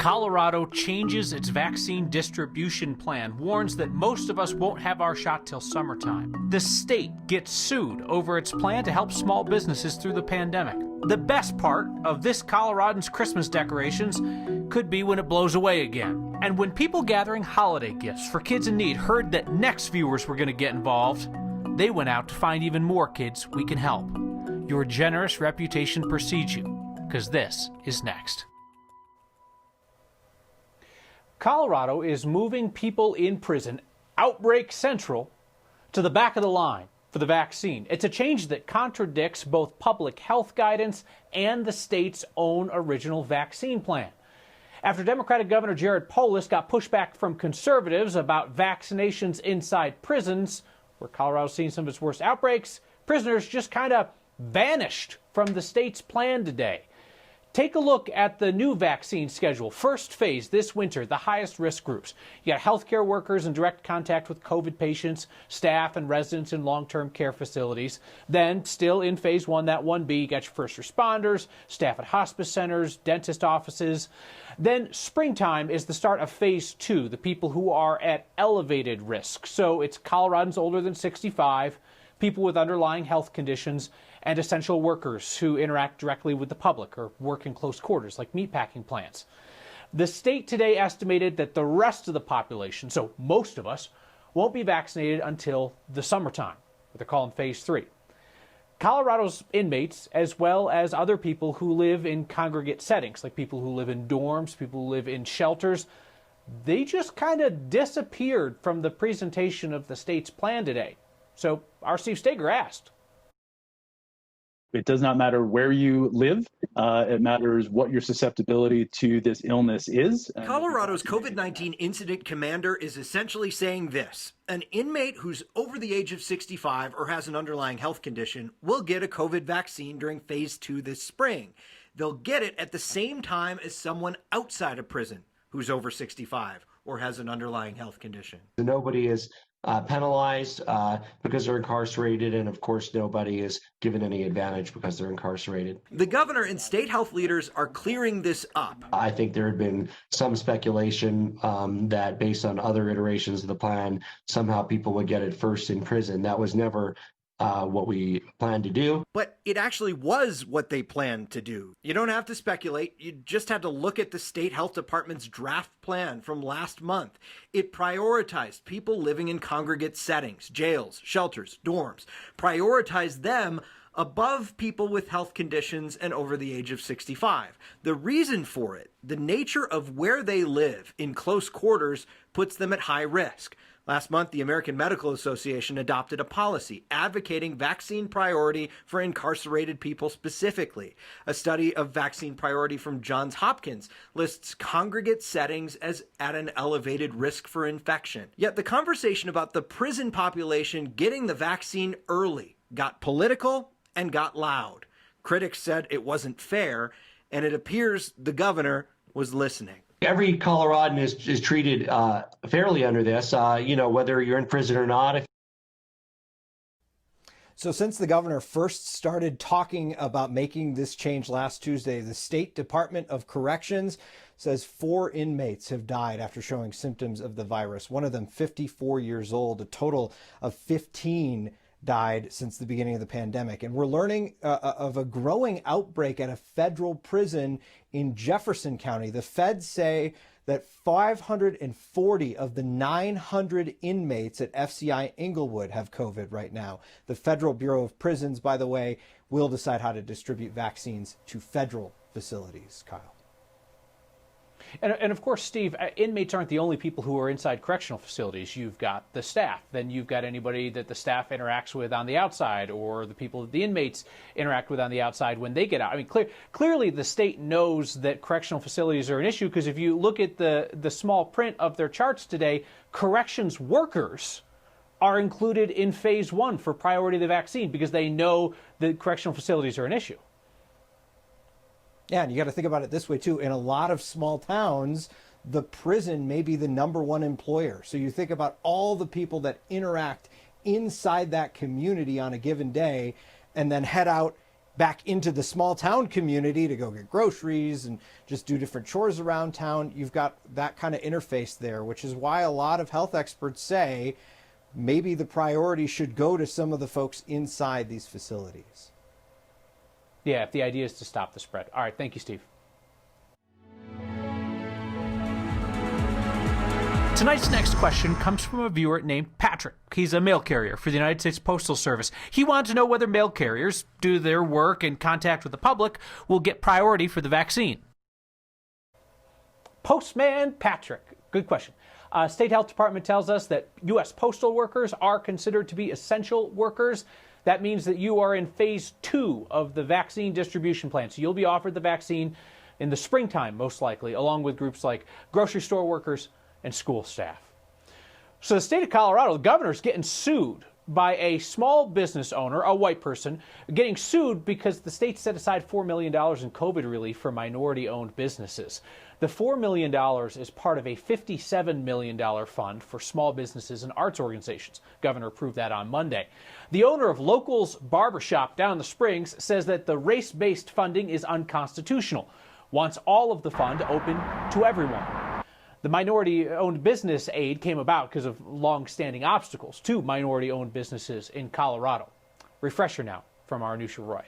Colorado changes its vaccine distribution plan, warns that most of us won't have our shot till summertime. The state gets sued over its plan to help small businesses through the pandemic. The best part of this Coloradan's Christmas decorations could be when it blows away again. And when people gathering holiday gifts for kids in need heard that next viewers were going to get involved, they went out to find even more kids we can help. Your generous reputation precedes you, because this is next. Colorado is moving people in prison, outbreak central, to the back of the line for the vaccine. It's a change that contradicts both public health guidance and the state's own original vaccine plan. After Democratic Governor Jared Polis got pushback from conservatives about vaccinations inside prisons, where Colorado's seen some of its worst outbreaks, prisoners just kind of vanished from the state's plan today. Take a look at the new vaccine schedule. First phase this winter, the highest risk groups. You got healthcare workers in direct contact with COVID patients, staff and residents in long-term care facilities. Then, still in phase 1, that 1B, you got your first responders, staff at hospice centers, dentist offices. Then springtime is the start of phase 2, the people who are at elevated risk. So it's Coloradans older than 65, people with underlying health conditions, and essential workers who interact directly with the public or work in close quarters like meatpacking plants. The state today estimated that the rest of the population, so most of us, won't be vaccinated until the summertime, what they're calling phase 3. Colorado's inmates, as well as other people who live in congregate settings, like people who live in dorms, people who live in shelters, they just kind of disappeared from the presentation of the state's plan today. So our Steve Steger asked. It does not matter where you live. It matters what your susceptibility to this illness is. Colorado's COVID-19 incident commander is essentially saying this: an inmate who's over the age of 65 or has an underlying health condition will get a COVID vaccine during phase 2 this spring. They'll get it at the same time as someone outside of prison who's over 65 or has an underlying health condition. Nobody is penalized because they're incarcerated, and of course nobody is given any advantage because they're incarcerated. The governor and state health leaders are clearing this up. I think there had been some speculation that based on other iterations of the plan, somehow people would get it first in prison. That was never what we planned to do. But it actually was what they planned to do. You don't have to speculate. You just have to look at the state health department's draft plan from last month. It prioritized people living in congregate settings, jails, shelters, dorms, prioritized them above people with health conditions and over the age of 65. The reason for it, the nature of where they live in close quarters, puts them at high risk. Last month, the American Medical Association adopted a policy advocating vaccine priority for incarcerated people specifically. A study of vaccine priority from Johns Hopkins lists congregate settings as at an elevated risk for infection. Yet the conversation about the prison population getting the vaccine early got political and got loud. Critics said it wasn't fair, and it appears the governor was listening. Every Coloradan is treated fairly under this, whether you're in prison or not. So since the governor first started talking about making this change last Tuesday, the State Department of Corrections says 4 inmates have died after showing symptoms of the virus. One of them 54 years old. A total of 15 died since the beginning of the pandemic. And we're learning of a growing outbreak at a federal prison in Jefferson County. The feds say that 540 of the 900 inmates at FCI Inglewood have COVID right now. The Federal Bureau of Prisons, by the way, will decide how to distribute vaccines to federal facilities. Kyle. And of course, Steve, inmates aren't the only people who are inside correctional facilities. You've got the staff. Then you've got anybody that the staff interacts with on the outside, or the people that the inmates interact with on the outside when they get out. I mean, clearly the state knows that correctional facilities are an issue, because if you look at the small print of their charts today, corrections workers are included in phase 1 for priority of the vaccine, because they know that correctional facilities are an issue. Yeah, and you got to think about it this way, too. In a lot of small towns, the prison may be the #1 employer. So you think about all the people that interact inside that community on a given day and then head out back into the small town community to go get groceries and just do different chores around town. You've got that kind of interface there, which is why a lot of health experts say maybe the priority should go to some of the folks inside these facilities. Yeah, if the idea is to stop the spread. All right, thank you, Steve. Tonight's next question comes from a viewer named Patrick. He's a mail carrier for the United States Postal Service. He wanted to know whether mail carriers do their work in contact with the public will get priority for the vaccine. Postman Patrick, good question. State Health Department tells us that U.S. postal workers are considered to be essential workers. That means that you are in phase 2 of the vaccine distribution plan. So you'll be offered the vaccine in the springtime, most likely, along with groups like grocery store workers and school staff. So the state of Colorado, the governor's getting sued by a small business owner, a white person, getting sued because the state set aside $4 million in COVID relief for minority-owned businesses. The $4 million is part of a $57 million fund for small businesses and arts organizations. Governor approved that on Monday. The owner of Locals Barbershop down in the Springs says that the race-based funding is unconstitutional, wants all of the fund open to everyone. The minority-owned business aid came about because of long-standing obstacles to minority-owned businesses in Colorado. Refresher now from our Anusha Roy.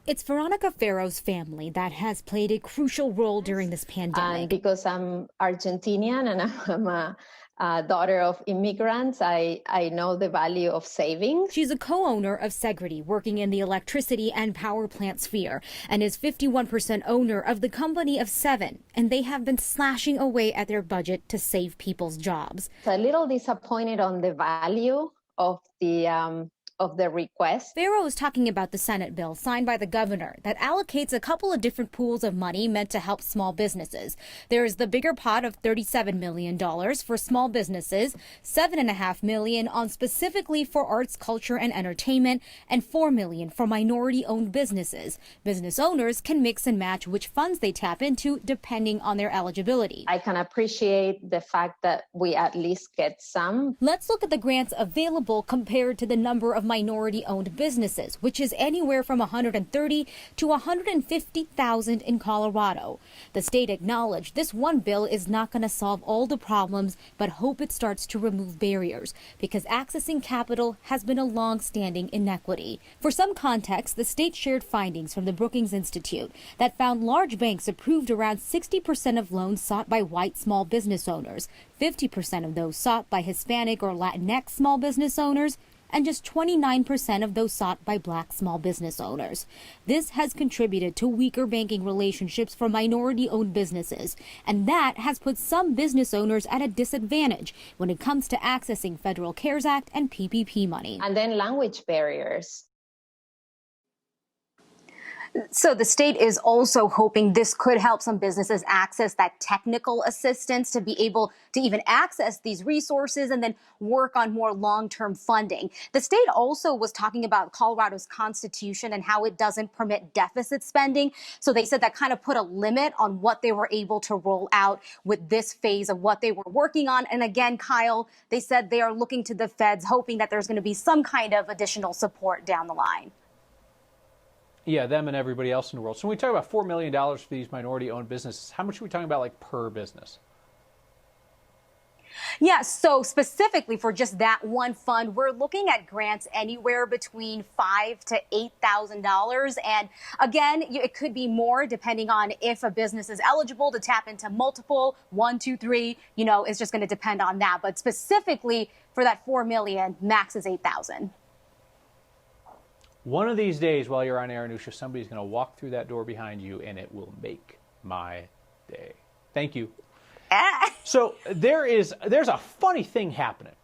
It's Veronica Farrow's family that has played a crucial role during this pandemic. Because I'm Argentinian and I'm a daughter of immigrants, I know the value of savings. She's a co-owner of Segrity, working in the electricity and power plant sphere, and is 51% owner of the company of 7. And they have been slashing away at their budget to save people's jobs. A little disappointed on the value of the request. Farrow is talking about the Senate bill signed by the governor that allocates a couple of different pools of money meant to help small businesses. There is the bigger pot of $37 million for small businesses, $7.5 million on specifically for arts, culture, and entertainment, and $4 million for minority-owned businesses. Business owners can mix and match which funds they tap into depending on their eligibility. I can appreciate the fact that we at least get some. Let's look at the grants available compared to the number of minority-owned businesses, which is anywhere from 130 to 150,000 in Colorado. The state acknowledged this one bill is not going to solve all the problems, but hope it starts to remove barriers, because accessing capital has been a long-standing inequity. For some context, the state shared findings from the Brookings Institute that found large banks approved around 60% of loans sought by white small business owners, 50% of those sought by Hispanic or Latinx small business owners, and just 29% of those sought by Black small business owners. This has contributed to weaker banking relationships for minority-owned businesses, and that has put some business owners at a disadvantage when it comes to accessing Federal CARES Act and PPP money. And then language barriers. So the state is also hoping this could help some businesses access that technical assistance to be able to even access these resources and then work on more long-term funding. The state also was talking about Colorado's constitution and how it doesn't permit deficit spending. So they said that kind of put a limit on what they were able to roll out with this phase of what they were working on. And again, Kyle, they said they are looking to the feds, hoping that there's going to be some kind of additional support down the line. Yeah, them and everybody else in the world. So when we talk about $4 million for these minority-owned businesses, how much are we talking about, like, per business? Yeah, so specifically for just that one fund, we're looking at grants anywhere between $5,000 to $8,000. And again, it could be more depending on if a business is eligible to tap into multiple, 1, 2, 3, it's just going to depend on that. But specifically for that $4 million, max is $8,000. One of these days while you're on air, Anusha, somebody's going to walk through that door behind you, and it will make my day. Thank you. So there's a funny thing happening.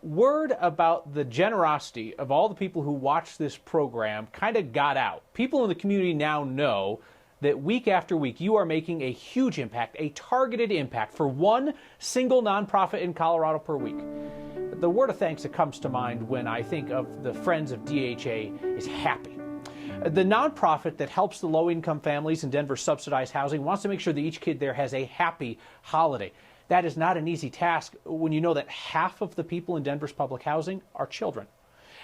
Word about the generosity of all the people who watch this program kind of got out. People in the community now know that week after week you are making a huge impact, a targeted impact for one single nonprofit in Colorado per week. The word of thanks that comes to mind when I think of the Friends of DHA is Happy. The nonprofit that helps the low-income families in Denver subsidized housing wants to make sure that each kid there has a happy holiday. That is not an easy task when you know that half of the people in Denver's public housing are children.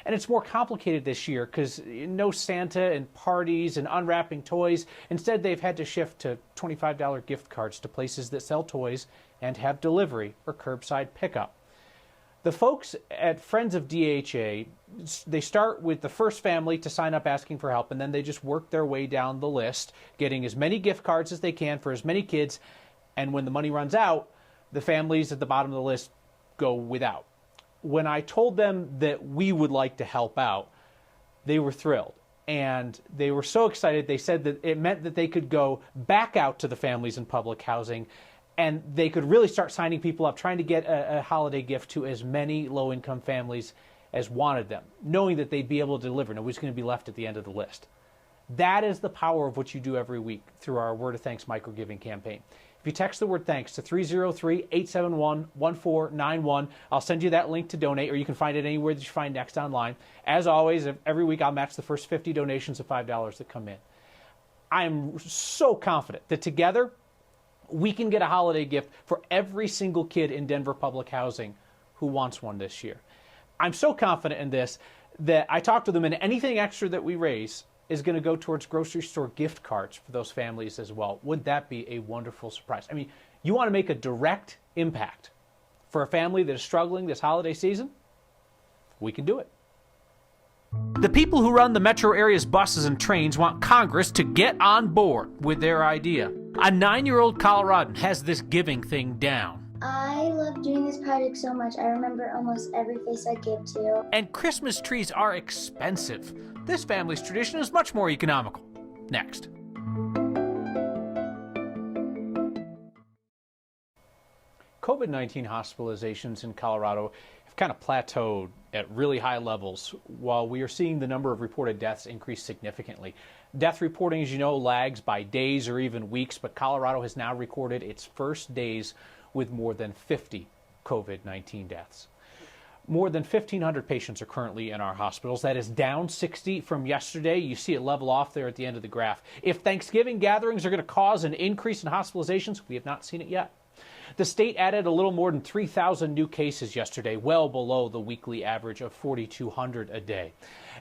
And it's more complicated this year because no Santa and parties and unwrapping toys. Instead, they've had to shift to $25 gift cards to places that sell toys and have delivery or curbside pickup. The folks at Friends of DHA, they start with the first family to sign up asking for help, and then they just work their way down the list, getting as many gift cards as they can for as many kids. And when the money runs out, the families at the bottom of the list go without. When I told them that we would like to help out, they were thrilled. And they were so excited, they said that it meant that they could go back out to the families in public housing and they could really start signing people up, trying to get a holiday gift to as many low-income families as wanted them, knowing that they'd be able to deliver. Nobody's going to be left at the end of the list. That is the power of what you do every week through our Word of Thanks micro-giving campaign. If you text the word thanks to 303-871-1491, I'll send you that link to donate, or you can find it anywhere that you find Next online. As always, every week I'll match the first 50 donations of $5 that come in. I am so confident that together we can get a holiday gift for every single kid in Denver public housing who wants one this year. I'm so confident in this that I talked to them, and anything extra that we raise is going to go towards grocery store gift cards for those families as well. Wouldn't that be a wonderful surprise? I mean, you want to make a direct impact for a family that is struggling this holiday season? We can do it. The people who run the metro area's buses and trains want Congress to get on board with their idea. A 9-year-old Coloradan has this giving thing down. I love doing this project so much. I remember almost every face I give to. And Christmas trees are expensive. This family's tradition is much more economical. Next. COVID-19 hospitalizations in Colorado have kind of plateaued at really high levels, while we are seeing the number of reported deaths increase significantly. Death reporting, as you know, lags by days or even weeks, but Colorado has now recorded its first days with more than 50 COVID-19 deaths. More than 1,500 patients are currently in our hospitals. That is down 60 from yesterday. You see it level off there at the end of the graph. If Thanksgiving gatherings are going to cause an increase in hospitalizations, we have not seen it yet. The state added a little more than 3,000 new cases yesterday, well below the weekly average of 4,200 a day.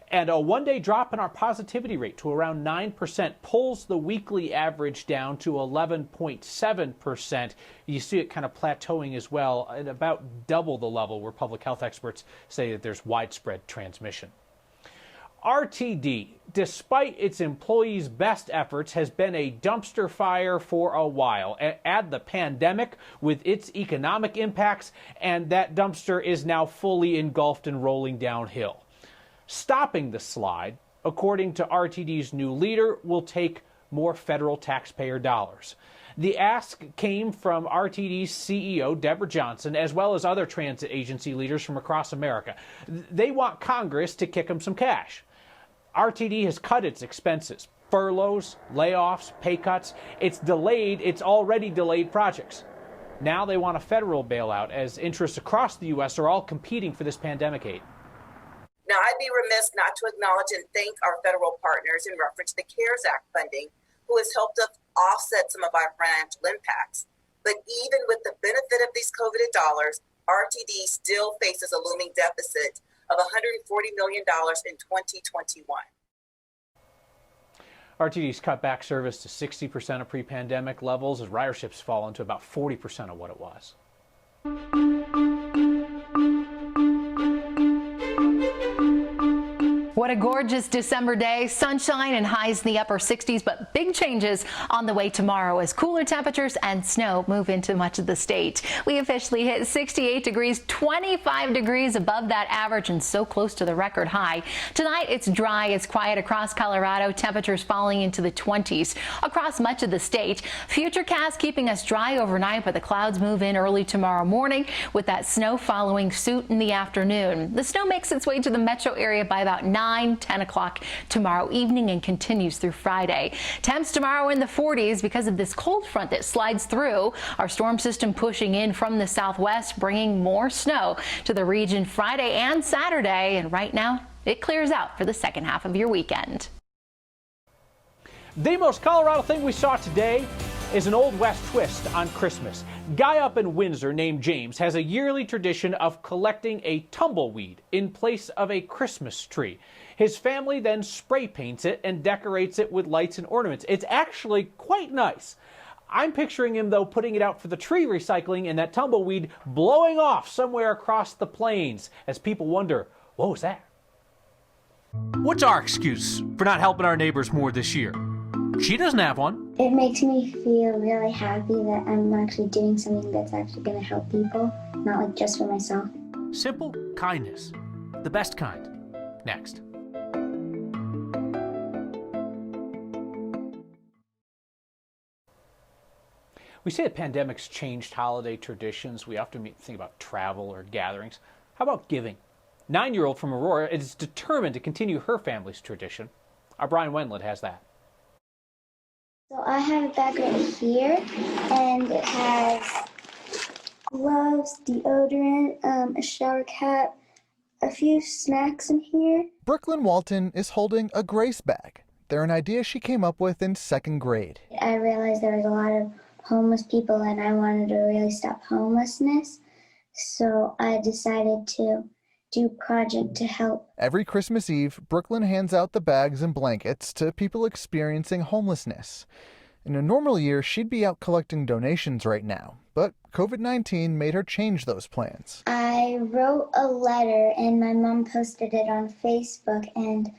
And a one-day drop in our positivity rate to around 9% pulls the weekly average down to 11.7%. You see it kind of plateauing as well at about double the level where public health experts say that there's widespread transmission. RTD, despite its employees' best efforts, has been a dumpster fire for a while. Add the pandemic with its economic impacts, and that dumpster is now fully engulfed and rolling downhill. Stopping the slide, according to RTD's new leader, will take more federal taxpayer dollars. The ask came from RTD's CEO, Deborah Johnson, as well as other transit agency leaders from across America. They want Congress to kick them some cash. RTD has cut its expenses, furloughs, layoffs, pay cuts. It's already delayed projects. Now they want a federal bailout as interests across the U.S. are all competing for this pandemic aid. Now, I'd be remiss not to acknowledge and thank our federal partners in reference to the CARES Act funding, who has helped us offset some of our financial impacts. But even with the benefit of these COVID dollars, RTD still faces a looming deficit of $140 million in 2021. RTD's cut back service to 60% of pre-pandemic levels as riderships fall into about 40% of what it was. What a gorgeous December day. Sunshine and highs in the upper 60s, but big changes on the way tomorrow as cooler temperatures and snow move into much of the state. We officially hit 68 degrees, 25 degrees above that average and so close to the record high. Tonight it's dry, it's quiet across Colorado, temperatures falling into the 20s across much of the state. Futurecast keeping us dry overnight, but the clouds move in early tomorrow morning with that snow following suit in the afternoon. The snow makes its way to the metro area by about 10 o'clock tomorrow evening and continues through Friday. Temps tomorrow in the 40s because of this cold front that slides through. Our storm system pushing in from the southwest, bringing more snow to the region Friday and Saturday. And right now, it clears out for the second half of your weekend. The most Colorado thing we saw today, is an Old West twist on Christmas. Guy up in Windsor named James has a yearly tradition of collecting a tumbleweed in place of a Christmas tree. His family then spray paints it and decorates it with lights and ornaments. It's actually quite nice. I'm picturing him, though, putting it out for the tree recycling and that tumbleweed blowing off somewhere across the plains as people wonder, what was that? What's our excuse for not helping our neighbors more this year? She doesn't have one. It makes me feel really happy that I'm actually doing something that's actually going to help people, not like just for myself. Simple kindness. The best kind. Next. We say that pandemics changed holiday traditions. We often think about travel or gatherings. How about giving? 9-year-old from Aurora is determined to continue her family's tradition. Our Brian Wendland has that. So I have a bag right here, and it has gloves, deodorant, a shower cap, a few snacks in here. Brooklyn Walton is holding a Grace bag. They're an idea she came up with in 2nd grade. I realized there was a lot of homeless people, and I wanted to really stop homelessness. So I decided to do a project to help. Every Christmas Eve, Brooklyn hands out the bags and blankets to people experiencing homelessness. In a normal year, she'd be out collecting donations right now, but COVID-19 made her change those plans. I wrote a letter, and my mom posted it on Facebook, and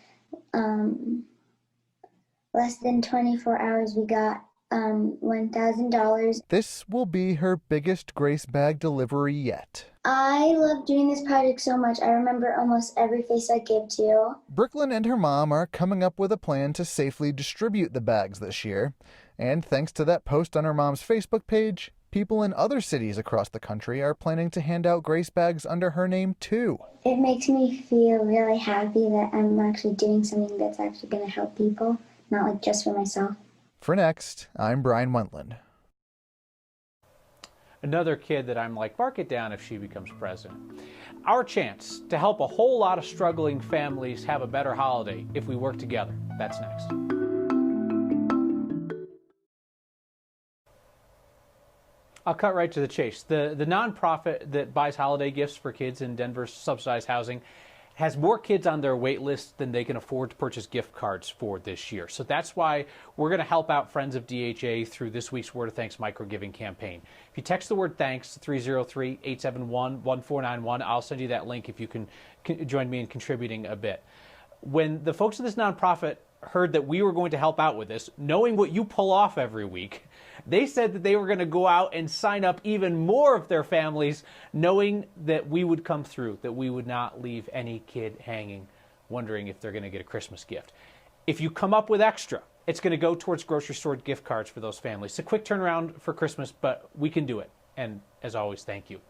less than 24 hours we got $1,000. This will be her biggest Grace bag delivery yet. I love doing this project so much. I remember almost every face I give to. Brooklyn and her mom are coming up with a plan to safely distribute the bags this year. And thanks to that post on her mom's Facebook page, people in other cities across the country are planning to hand out Grace bags under her name too. It makes me feel really happy that I'm actually doing something that's actually going to help people, not like just for myself. For Next, I'm Brian Wendland. Another kid that I'm like, mark it down if she becomes president. Our chance to help a whole lot of struggling families have a better holiday if we work together. That's next. I'll cut right to the chase. The nonprofit that buys holiday gifts for kids in Denver's subsidized housing has more kids on their wait list than they can afford to purchase gift cards for this year. So that's why we're going to help out Friends of DHA through this week's Word of Thanks micro-giving campaign. If you text the word thanks to 303-871-1491, I'll send you that link if you can join me in contributing a bit. When the folks in this nonprofit heard that we were going to help out with this, knowing what you pull off every week, they said that they were going to go out and sign up even more of their families, knowing that we would come through, that we would not leave any kid hanging, wondering if they're going to get a Christmas gift. If you come up with extra, it's going to go towards grocery store gift cards for those families. It's a quick turnaround for Christmas, but we can do it. And as always, thank you.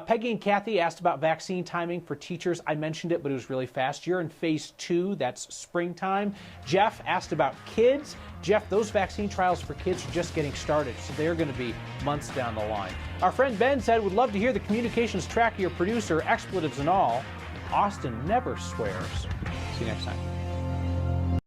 Peggy and Kathy asked about vaccine timing for teachers. I mentioned it, but it was really fast. You're in phase 2. That's springtime. Jeff asked about kids. Jeff, those vaccine trials for kids are just getting started, so they're going to be months down the line. Our friend Ben said, would love to hear the communications track of your producer, expletives and all. Austin never swears. See you next time.